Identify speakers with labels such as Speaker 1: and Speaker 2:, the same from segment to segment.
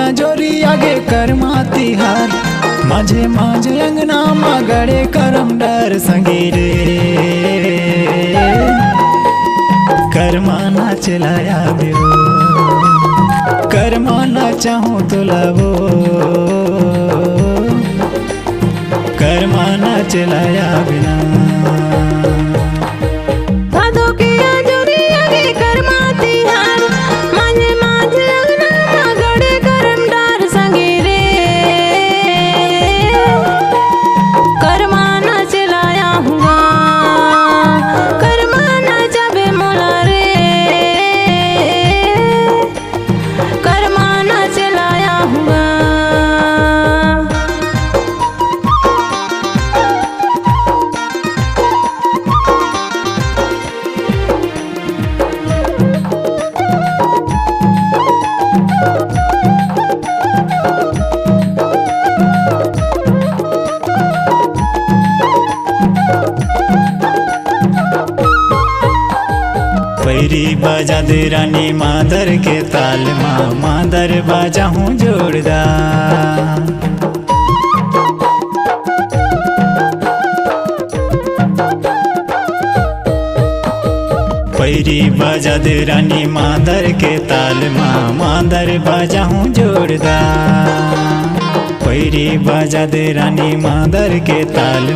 Speaker 1: या जोरी आगे कर्मा तिहार माझे माझे अंगना मागड़े करम डर संगीरे कर्मा ना चलाया बिरो कर्मा ना चाहूँ तो लवो कर्मा ना चलाया बिना पैरी बाजा दे रानी मादर के ताल मादर बाजा हूँ जोरदार पैरी बाजा दे रानी मादर के ताल मादर बाजा हूँ जोरदार पैरी बाजा दे रानी मादर के ताल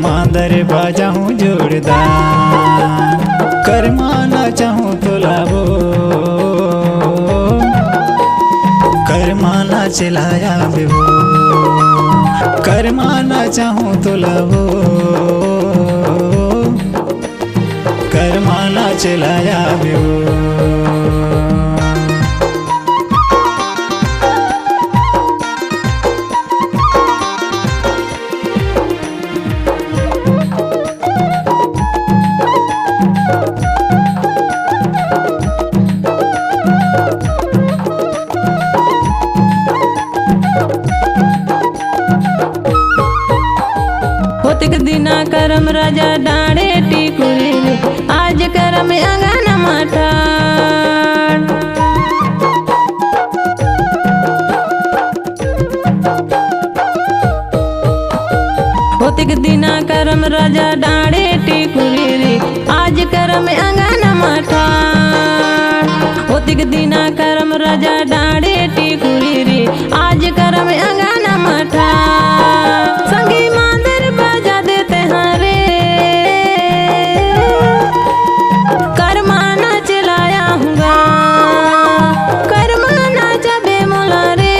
Speaker 1: मादर बाजा हूँ जोरदार कर्मा ना चाहूँ तो लावो कर्मा ना चलाया बेवो कर्मा ना चाहूँ तो लावो कर्मा ना चलाया बेवो
Speaker 2: होतिक दिना करम राजा डाणे टिकुरी आज करम अंगन मठार होतिक दिना करम राजा डाणे टिकुरी आज करम अंगन मठार होतिक दिना करम राजा डाणे टिकुरी आज करम अंगन मठार संगी मादर बाजा देते हैं रे कर्मा ना चलाया हुआ कर्मा ना जबे मोला रे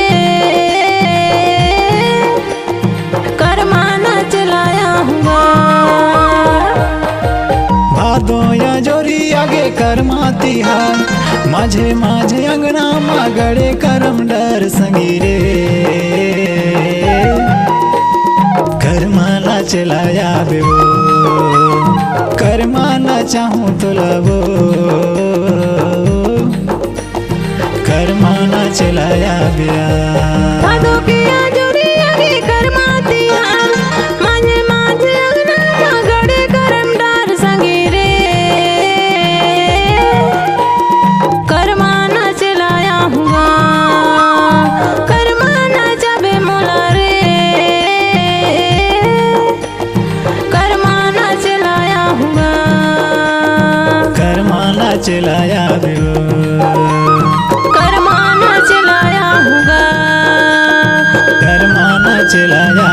Speaker 2: कर्मा ना चलाया हुआ
Speaker 1: भादो या जोरी आगे कर्मा तिहार माझे माझे अंगना मागड़े करम डर संगीरे कर्मा ना चलाया बेवो कर्मा ना चाहूँ तो लवो कर्मा ना चलाया बिया चलाया
Speaker 2: कर्मा ना चलाया होगा
Speaker 1: कर्मा ना चलाया